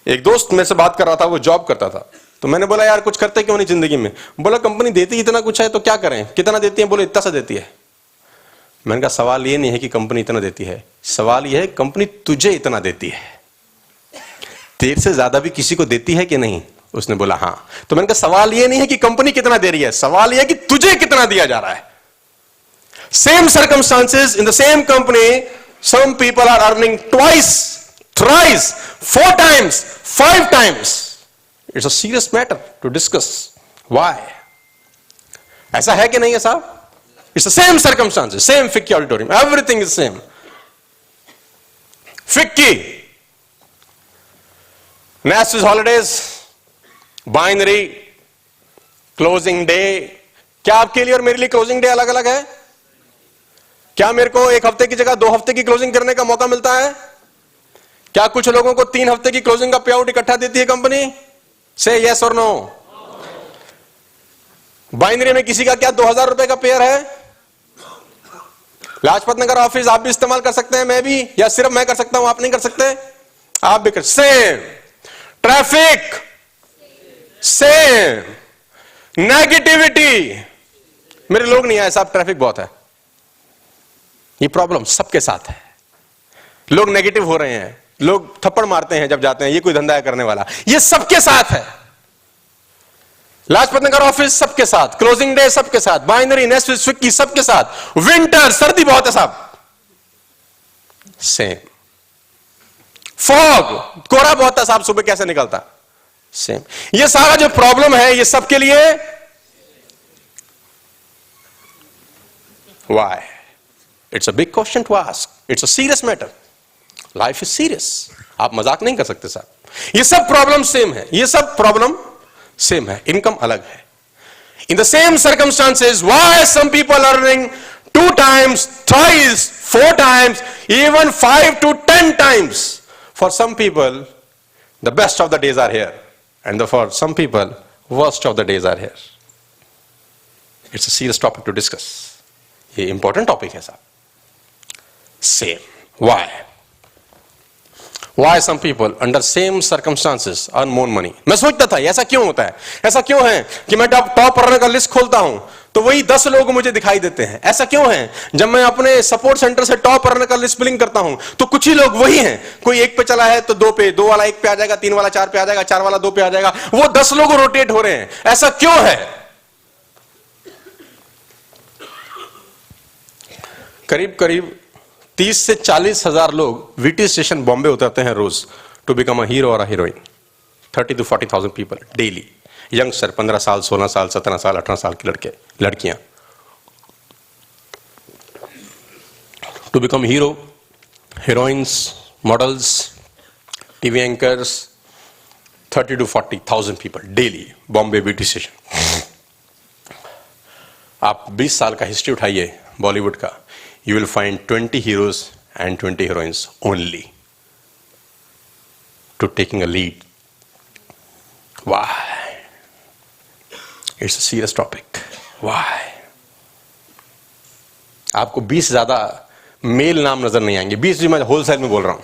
[SPEAKER 1] एक दोस्त मेरे से बात कर रहा था, वो जॉब करता था, तो मैंने बोला यार कुछ करते क्यों नहीं जिंदगी में? बोला कंपनी देती इतना कुछ है तो क्या करें. कितना देती है? बोले इतना सा देती है. मैंने कहा सवाल ये नहीं है कि कंपनी इतना देती है, सवाल ये है कंपनी तुझे इतना देती है. तेरे से ज्यादा भी किसी को देती है कि नहीं? उसने बोला हाँ. तो मैंने कहा सवाल ये नहीं है कि कंपनी कितना दे रही है, सवाल ये है कि तुझे कितना दिया जा रहा है. Same circumstances in the same company, some people are earning twice, thrice, 4 times, 5 times. It's a serious matter to discuss. Why? ऐसा है कि नहीं है साहब? It's the same circumstances, same FICCI auditorium, everything is same. FICCI, नेस्विस हॉलीडेज, बाइनरी, क्लोजिंग डे. क्या आपके लिए और मेरे लिए क्लोजिंग डे अलग अलग है? क्या मेरे को 1 हफ्ते की जगह 2 हफ्ते की क्लोजिंग करने का मौका मिलता है? क्या कुछ लोगों को 3 हफ्ते की क्लोजिंग का पे आउट इकट्ठा देती है कंपनी? से यस और नो. बाइनरी में किसी का क्या 2000 रुपए का पेयर है? लाजपत नगर ऑफिस आप भी इस्तेमाल कर सकते हैं, मैं भी, या सिर्फ मैं कर सकता हूं, आप नहीं कर सकते? आप भी कर. सेम. Traffic same. नेगेटिविटी, मेरे लोग नहीं आए साहब, ट्रैफिक बहुत है. ये प्रॉब्लम सबके साथ है. लोग नेगेटिव हो रहे हैं, लोग थप्पड़ मारते हैं जब जाते हैं, ये कोई धंधा है करने वाला. ये सबके साथ है. लाजपत नगर ऑफिस सबके साथ, क्लोजिंग डे सबके साथ, बाइनरी, नेस्विस, फिक्की सबके साथ, विंटर सर्दी बहुत है साहब, सेम. फॉग कोहरा बहुत है साहब, सुबह कैसे निकलता, सेम. ये सारा जो प्रॉब्लम है ये सबके लिए. Why? It's a big question to ask. It's a serious matter. Life is serious. आप मजाक नहीं कर सकते साहब. ये सब प्रॉब्लम सेम है, ये सब प्रॉब्लम सेम है, इनकम अलग है. In the same circumstances, why some people earning 2 times, thrice, 4 times, even 5 to 10 times. For some people, the best of the days are here, and for some people, worst of the days are here. It's a serious topic to discuss. ये important topic है साहब. Same. Why? Why some people under same circumstances earn more money? मैं सोचता था ऐसा क्यों होता है. ऐसा क्यों है कि मैं टॉप रनर का लिस्ट खोलता हूं तो वही 10 लोग मुझे दिखाई देते हैं. ऐसा क्यों है जब मैं अपने सपोर्ट सेंटर से टॉप रनर का लिस्ट बिलिंग करता हूं तो कुछ ही लोग वही हैं. कोई 1 पे चला है तो 2 पे, 2 वाला 1 पे आ जाएगा, 3 वाला 4 पे आ जाएगा, 4 वाला 2 पे आ जाएगा. वो 10 लोग रोटेट हो रहे हैं. ऐसा क्यों है? करीब करीब 30 से 40 हजार लोग वीटी स्टेशन बॉम्बे उतरते हैं रोज टू बिकम अ हीरो और अ heroine. 30 to 40,000 people daily. Youngster 15 साल, 16 साल, 17 साल, 18 साल के लड़के लड़कियां to become hero, heroines, models, TV anchors. 30 to 40,000 people daily Bombay VT station. आप 20 साल का हिस्ट्री उठाइए बॉलीवुड का, you will find 20 heroes and 20 heroines only to taking a lead. Why? It's a serious topic. Why? आपको 20 ज्यादा मेल नाम नजर नहीं आएंगे. 20 भी मैं होलसेल में बोल रहा हूं.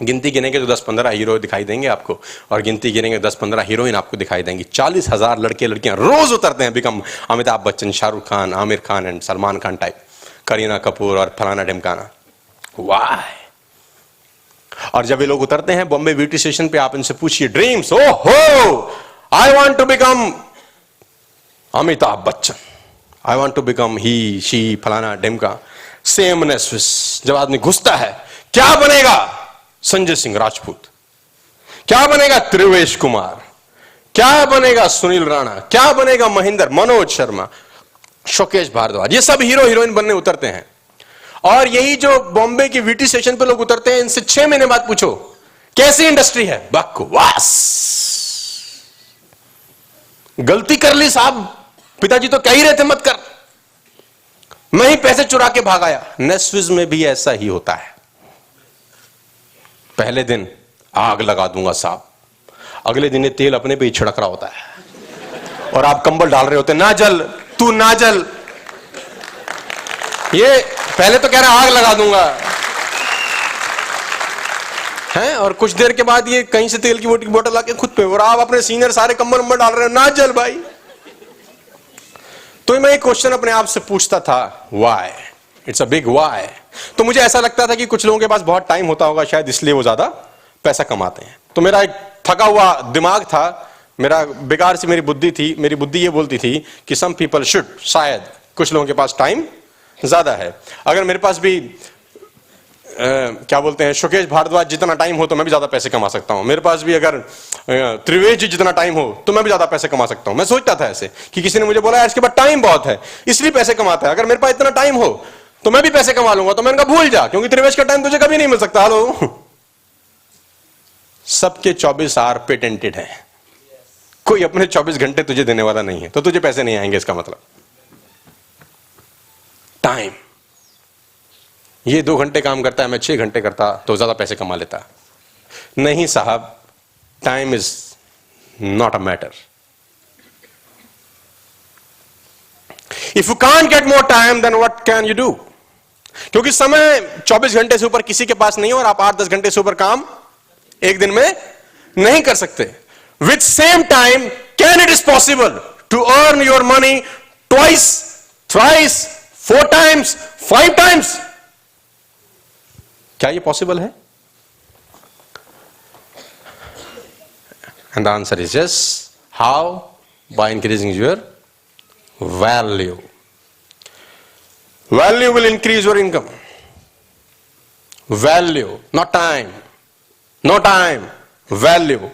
[SPEAKER 1] गिनती गिनेंगे तो 10-15 हीरो दिखाई देंगे आपको, और गिनती गिनेंगे 10-15 हीरोइन आपको दिखाई देंगी. 40,000 लड़के लड़कियां रोज उतरते हैं become Amitabh Bachchan, Shahrukh Khan, Aamir Khan and Salman Khan type, Kareena Kapoor और फलाना ढिमकाना. वाई? और जब ये लोग उतरते हैं बॉम्बे ब्यूटी स्टेशन पे, आप इनसे पूछिए dreams. Oh ho, I want to become Amitabh Bachchan, I want to become he, she, फलाना ढिमका. सेम नेस्विस. जब आदमी घुसता है, क्या बनेगा? संजय सिंह राजपूत. क्या बनेगा? त्रिवेश कुमार. क्या बनेगा? सुनील राणा. क्या बनेगा? महेंद्र, मनोज शर्मा, शोकेश भारद्वाज. ये सब हीरो हीरोइन बनने उतरते हैं. और यही जो बॉम्बे की वीटी स्टेशन पे लोग उतरते हैं, इनसे 6 महीने बाद पूछो कैसी इंडस्ट्री है, बकवास. गलती कर ली साहब, पिताजी तो कह ही रहे थे मत कर, मैं ही पैसे चुरा के भाग आया. नेस्विस में भी ऐसा ही होता है. पहले दिन आग लगा दूंगा साहब। अगले दिन ये तेल अपने पे ही छिड़क रहा होता है और आप कंबल डाल रहे होते हैं, ना जल तू ना जल। ये पहले तो कह रहा आग लगा दूंगा है, और कुछ देर के बाद ये कहीं से तेल की बोतल लाके खुद पे, और आप अपने सीनियर सारे कंबल उम्बर डाल रहे हो, ना जल भाई। तो मैं एक क्वेश्चन अपने आप से पूछता था, why? It's a big why. तो मुझे ऐसा लगता था कि कुछ लोगों के पास बहुत टाइम होता होगा, शायद इसलिए वो ज्यादा पैसा कमाते हैं। तो मेरा एक थका हुआ दिमाग था, मेरा बेकार से मेरी बुद्धि थी, मेरी बुद्धि ये बोलती थी कि सम पीपल शुड, शायद कुछ लोगों के पास टाइम ज्यादा है। अगर मेरे पास भी क्या बोलते हैं, शुकेश भारद्वाज जितना टाइम हो तो मैं भी ज्यादा पैसे कमा सकता हूं। मेरे पास भी अगर त्रिवेश जी जितना टाइम हो तो मैं भी ज्यादा पैसे कमा सकता हूं। मैं सोचता था ऐसे कि किसी ने मुझे बोला यार इसके पास टाइम बहुत है इसलिए पैसे कमाता है, अगर मेरे पास इतना टाइम हो तो मैं भी पैसे कमा लूंगा। तो मैंने कहा भूल जा, क्योंकि त्रिवेश का टाइम तुझे कभी नहीं मिल सकता। हेलो, सबके 24 आवर पेटेंटेड है, कोई अपने 24 घंटे तुझे देने वाला नहीं है, तो तुझे पैसे नहीं आएंगे। इसका मतलब टाइम, ये 2 घंटे काम करता है, मैं 6 घंटे करता तो ज्यादा पैसे कमा लेता। नहीं साहब, time is not a matter. If you can't get more time then what can you do? क्योंकि समय 24 घंटे से ऊपर किसी के पास नहीं है, और आप 8-10 घंटे से ऊपर काम एक दिन में नहीं कर सकते। With same time can it is possible to earn your money twice, thrice, 4 times, 5 times? क्या ये पॉसिबल है? And the answer is yes. How? By increasing your value. Value will increase your income. Value, not time, no time, value.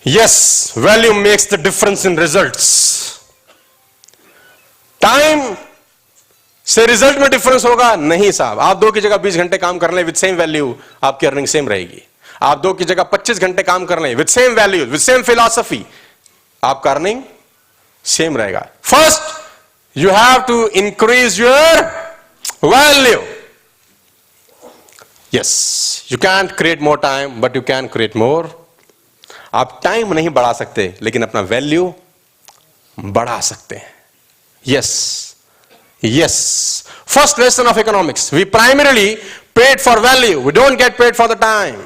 [SPEAKER 1] Yes, value makes the difference in results. Time से result में difference होगा? नहीं साहब, आप 2 की जगह 20 घंटे काम कर लें विद सेम वैल्यू, आपकी अर्निंग सेम रहेगी। आप 2 की जगह 25 घंटे काम कर लें with same value, with same philosophy, आपका अर्निंग सेम रहेगा। First you have to increase your value. Yes, you can't create more time but you can create more. आप टाइम नहीं बढ़ा सकते लेकिन अपना वैल्यू बढ़ा सकते हैं। Yes, yes, first lesson of economics, we primarily paid for value, we don't get paid for the time.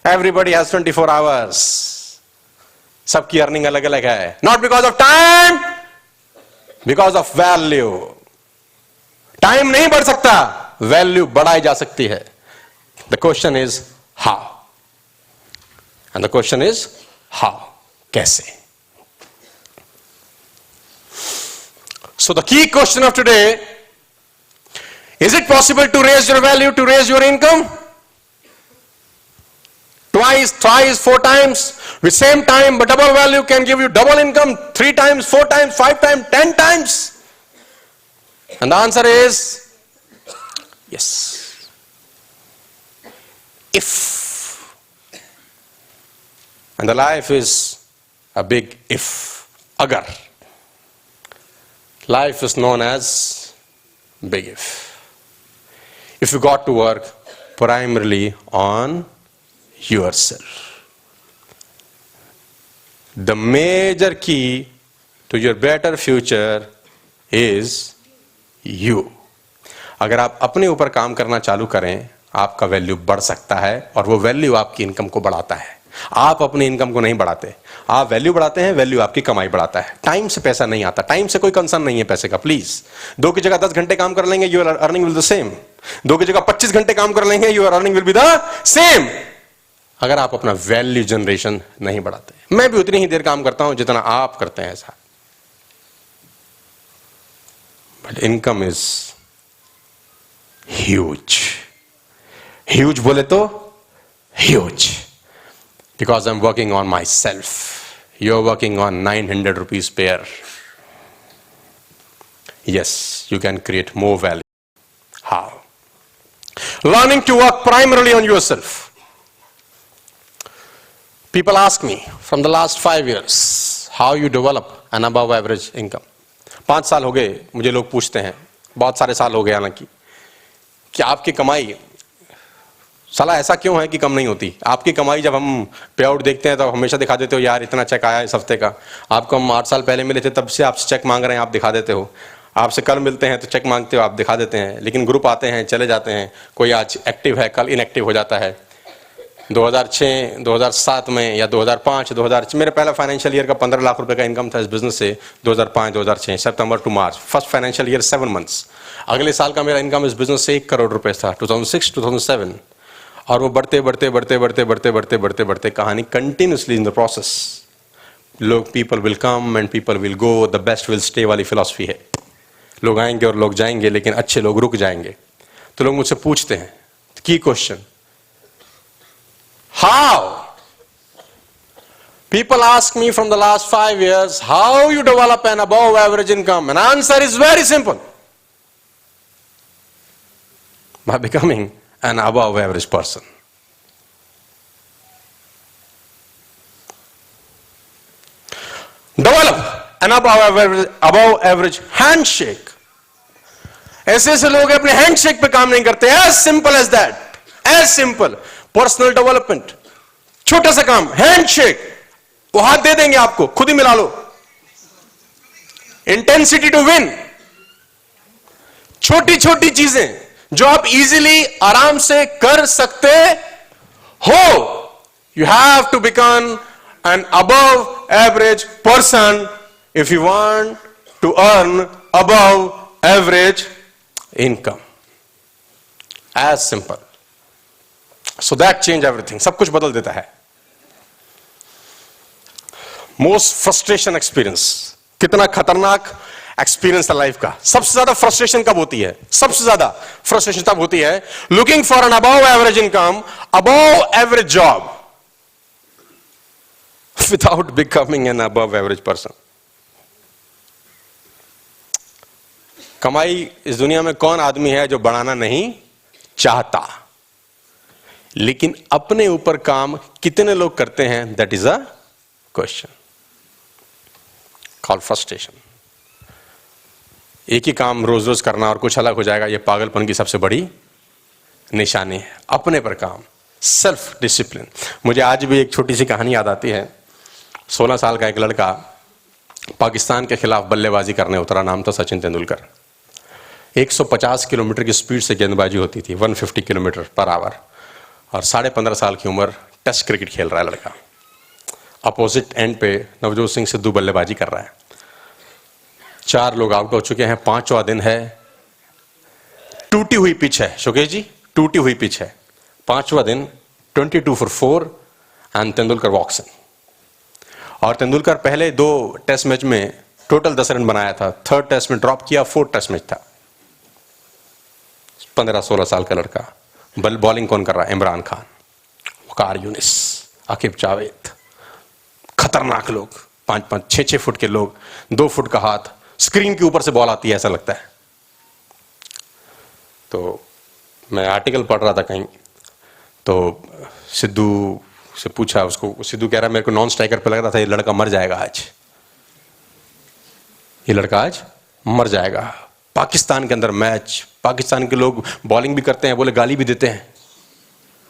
[SPEAKER 1] Everybody has 24 hours, सबकी अर्निंग अलग अलग है, not because of time, because of value. Time नहीं बढ़ सकता, वैल्यू बढ़ाई जा सकती है। The question is how, and the question is how, कैसे? So the key question of today, is it possible to raise your value, to raise your income? Twice, thrice, 4 times, with same time, but double value can give you double income, 3 times, 4 times, 5 times, 10 times? And the answer is yes. If. And the life is a big if. Agar. Life is known as big if. If you got to work primarily on yourself. The major key to your better future is you. अगर आप अपने ऊपर काम करना चालू करें, आपका value बढ़ सकता है, और वो वैल्यू आपकी इनकम को बढ़ाता है। आप अपनी इनकम को नहीं बढ़ाते, आप वैल्यू बढ़ाते हैं, वैल्यू आपकी कमाई बढ़ाता है। टाइम से पैसा नहीं आता, टाइम से कोई कंसर्न नहीं है पैसे का, प्लीज। 2 की जगह 10 घंटे काम कर लेंगे, your earning will the same. 2 की जगह 25 घंटे काम कर लेंगे, your earning will be the same, अगर आप अपना वैल्यू जनरेशन नहीं बढ़ाते। मैं भी उतनी ही देर काम करता हूं जितना आप करते हैं ऐसा, but income is huge. Huge बोले तो huge, because I'm working on myself. You're working on 900 rupees pair. Yes, you can create more value. How? Learning to work primarily on yourself. People ask me from the last 5 years how you develop an above average income. 5 साल हो गए मुझे लोग पूछते हैं, बहुत सारे साल हो गए हालांकि, कि आपकी कमाई साला ऐसा क्यों है कि कम नहीं होती? आपकी कमाई जब हम पे आउट देखते हैं तो हमेशा दिखा देते हो यार इतना चेक आया इस हफ्ते का। आपको हम 8 साल पहले मिले थे तब से आपसे चेक मांग रहे हैं, आप दिखा देते हो। आपसे कल मिलते हैं तो चेक मांगते हो, आप दिखा देते हैं। लेकिन ग्रुप आते हैं चले जाते हैं, कोई आज एक्टिव है कल इनएक्टिव हो जाता है। 2006 2007 में या 2005 2000 मेरे पहला फाइनेंशियल ईयर का 15 लाख रुपए का इनकम था इस बिजनेस से। 2005 2006 September to March, first financial year 7 months. अगले साल का मेरा इनकम इस बिजनेस से 1 करोड़ रुपए था 2006 2007। और वो बढ़ते बढ़ते बढ़ते बढ़ते बढ़ते बढ़ते बढ़ते बढ़ते कहानी कंटिन्यूसली इन द प्रोसेस। लोग people will come and people will go, the best will stay वाली फिलॉसफी है। लोग आएंगे और लोग जाएंगे, लेकिन अच्छे लोग रुक जाएंगे। तो लोग मुझसे पूछते हैं की question, how? People ask me from the last 5 years, how you develop an above average income? And answer is very simple. By becoming an above average person. Develop an above average handshake. ऐसे ऐसे लोग अपने handshake पे काम नहीं करते। As simple as that. As simple. Personal development, छोटा सा काम, हैंडशेक, वो हाथ दे देंगे आपको, खुद ही मिला लो। इंटेंसिटी टू विन, छोटी छोटी चीजें जो आप इजीली आराम से कर सकते हो। You have to become an above average person if you want to earn above average income. As simple. So that change everything. सब कुछ बदल देता है। Most frustration experience, कितना खतरनाक एक्सपीरियंस है लाइफ का। सबसे ज्यादा फ्रस्ट्रेशन कब होती है? सबसे ज्यादा फ्रस्ट्रेशन तब होती है looking for an above average income, above average job, without becoming an above average person. कमाई इस दुनिया में कौन आदमी है जो बढ़ाना नहीं चाहता? लेकिन अपने ऊपर काम कितने लोग करते हैं? That is a question called frustration. एक ही काम रोज रोज करना और कुछ अलग हो जाएगा, यह पागलपन की सबसे बड़ी निशानी है। अपने पर काम, सेल्फ डिसिप्लिन। मुझे आज भी एक छोटी सी कहानी याद आती है। 16 साल का एक लड़का पाकिस्तान के खिलाफ बल्लेबाजी करने उतरा, नाम था सचिन तेंदुलकर। 150 किलोमीटर की स्पीड से गेंदबाजी होती थी, 150 किलोमीटर पर आवर। और 15.5 साल की उम्र, टेस्ट क्रिकेट खेल रहा है लड़का। अपोजिट एंड पे नवजोत सिंह सिद्धू बल्लेबाजी कर रहा है। 4 लोग आउट हो चुके हैं, 5वां दिन है, टूटी हुई पिच है। शोकेश जी, टूटी हुई पिच है, 5वां दिन, 22 for 4 एंड तेंदुलकर वॉक्स इन। और तेंदुलकर पहले 2 टेस्ट मैच में टोटल 10 रन बनाया था, 3rd टेस्ट में ड्रॉप किया, 4th टेस्ट मैच था। 15-16 साल का लड़का। बॉलिंग कौन कर रहा है? इमरान खान, वकार यूनिस, आकिब जावेद, खतरनाक लोग, 5-5, 6-6 फुट के लोग, 2 फुट का हाथ, स्क्रीन के ऊपर से बॉल आती है ऐसा लगता है। तो मैं आर्टिकल पढ़ रहा था कहीं, तो सिद्धू से पूछा उसको, सिद्धू कह रहा मेरे को नॉन स्ट्राइकर पे लग रहा था ये लड़का मर जाएगा आज, ये लड़का आज मर जाएगा। पाकिस्तान के अंदर मैच, पाकिस्तान के लोग बॉलिंग भी करते हैं, बोले गाली भी देते हैं,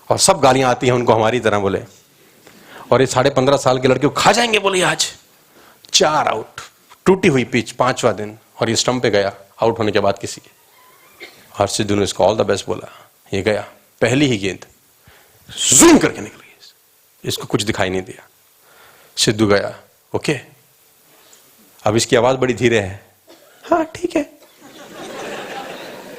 [SPEAKER 1] और सब गालियां आती हैं उनको हमारी तरह, बोले। और ये 15.5 साल के लड़के को खा जाएंगे बोले आज। 4 आउट, टूटी हुई पिच, 5वां दिन, और ये स्टंप पे गया आउट होने के बाद किसी के। और सिद्धू ने इसको ऑल द बेस्ट बोला, ये गया, पहली ही गेंद जूम करके निकल गई, इसको कुछ दिखाई नहीं दिया। सिद्धू गया, ओके, अब इसकी आवाज बड़ी धीरे है, हाँ ठीक है,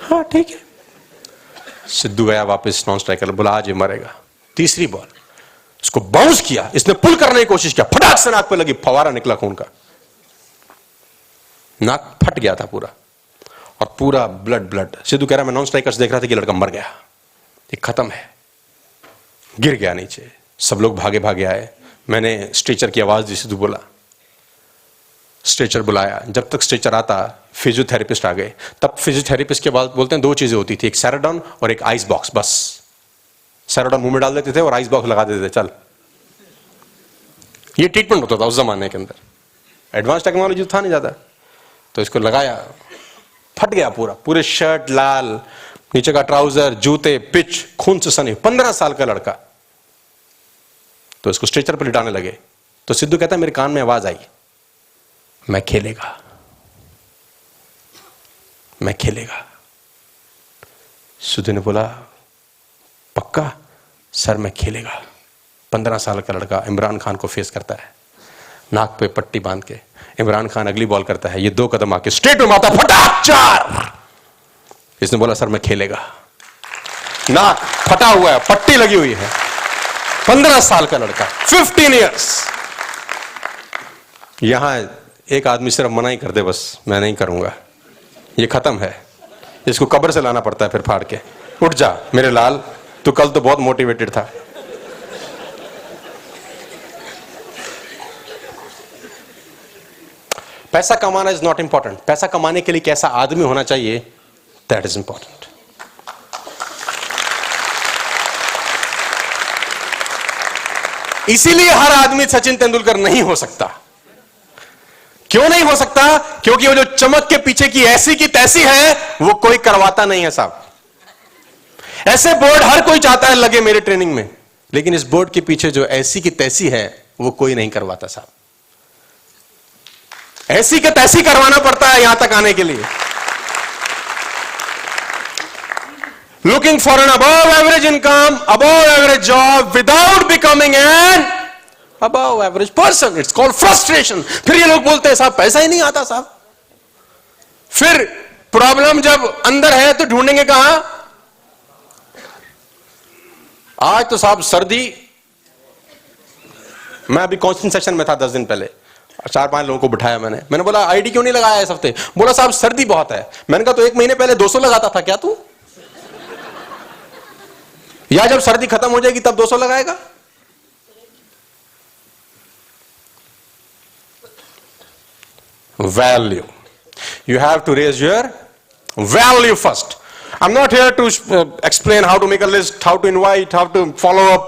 [SPEAKER 1] हाँ ठीक है। सिद्धू गया वापस नॉन स्ट्राइकर, बोला आज ये मरेगा। तीसरी बॉल, इसको बाउंस किया, इसने पुल करने की कोशिश किया, फटाक से नाक पे लगी, फवारा निकला खून का, नाक फट गया था पूरा, और पूरा ब्लड। सिद्धू कह रहा मैं नॉन स्ट्राइकर्स देख रहा था कि लड़का मर गया, ये खत्म है। गिर गया नीचे, सब लोग भागे भागे आए, मैंने स्ट्रेचर की आवाज दी, सिद्धू बोला, स्ट्रेचर बुलाया। जब तक स्ट्रेचर आता फिजियोथेरेपिस्ट आ गए। तब फिजियोथेरेपिस्ट के बाद बोलते हैं 2 चीजें होती थी, एक सेराडॉन और एक आइस बॉक्स, बस। सेराडॉन मुंह में डाल देते थे और आइस बॉक्स लगा देते थे, चल। ये ट्रीटमेंट होता था उस जमाने के अंदर, एडवांस टेक्नोलॉजी था नहीं ज्यादा। तो इसको लगाया, फट गया पूरा, पूरे शर्ट लाल, नीचे का ट्राउजर, जूते, पिच खून से सने, 15 साल का लड़का। तो इसको स्ट्रेचर पर लिटाने लगे। तो सिद्धू कहता है मेरे कान में आवाज आई, मैं खेलेगा, मैं खेलेगा। सिद्धू ने बोला पक्का? सर मैं खेलेगा। 15 साल का लड़का इमरान खान को फेस करता है, नाक पे पट्टी बांध के। इमरान खान अगली बॉल करता है, ये 2 कदम आके स्ट्रेट में मारता, फटाक 4। इसने बोला सर मैं खेलेगा। नाक फटा हुआ है, पट्टी लगी हुई है, 15 साल का लड़का, 15 इयर्स। यहां एक आदमी सिर्फ मना ही कर दे, बस मैं नहीं करूंगा, ये खत्म है। इसको कब्र से लाना पड़ता है फिर फाड़ के। उठ जा मेरे लाल, तू कल तो बहुत मोटिवेटेड था। पैसा कमाना इज नॉट इंपॉर्टेंट। पैसा कमाने के लिए कैसा आदमी होना चाहिए, दैट इज इंपॉर्टेंट। इसीलिए हर आदमी सचिन तेंदुलकर नहीं हो सकता। क्यों नहीं हो सकता? क्योंकि वो जो चमक के पीछे की ऐसी की तैसी है, वो कोई करवाता नहीं है साहब। ऐसे बोर्ड हर कोई चाहता है लगे मेरे ट्रेनिंग में, लेकिन इस बोर्ड के पीछे जो ऐसी की तैसी है, वो कोई नहीं करवाता साहब। ऐसी के तैसी करवाना पड़ता है यहां तक आने के लिए। Looking for an above average income, above average job, without becoming an above average person, it's called frustration. फिर ये लोग बोलते हैं साहब पैसा ही नहीं आता साहब। फिर प्रॉब्लम जब अंदर है तो ढूंढेंगे कहां? आज तो साहब सर्दी, मैं अभी काउंसलिंग सेशन में था 10 दिन पहले, 4-5 लोगों को बिठाया मैंने बोला आईडी क्यों नहीं लगाया इस हफ्ते? बोला साहब सर्दी बहुत है। मैंने कहा तो 1 महीने पहले 200 लगाता था क्या तू? या जब सर्दी खत्म हो जाएगी तब 200 लगाएगा? Value. You have to raise your value first. I'm not here to explain how to make a list, how to invite, how to follow up.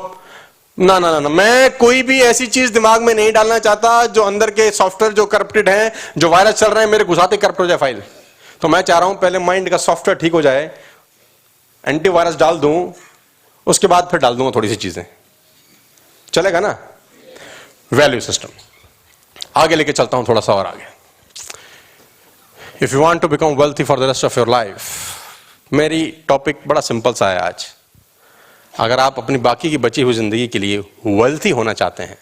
[SPEAKER 1] ना ना ना, मैं कोई भी ऐसी चीज दिमाग में नहीं डालना चाहता जो अंदर के सॉफ्टवेयर जो करप्टेड हैं, जो वायरस चल रहे हैं, मेरे घुसाते करप्ट हो जाए फाइल। तो मैं चाह रहा हूं पहले माइंड का सॉफ्टवेयर ठीक हो जाए, एंटीवायरस डाल दूं, उसके बाद फिर डाल दूंगा थोड़ी सी चीजें। चलेगा ना? वैल्यू सिस्टम आगे लेके चलता हूं थोड़ा सा और आगे। If you want to become wealthy for the rest of your life, मेरी टॉपिक बड़ा सिंपल सा है आज। अगर आप अपनी बाकी की बची हुई जिंदगी के लिए wealthy होना चाहते हैं,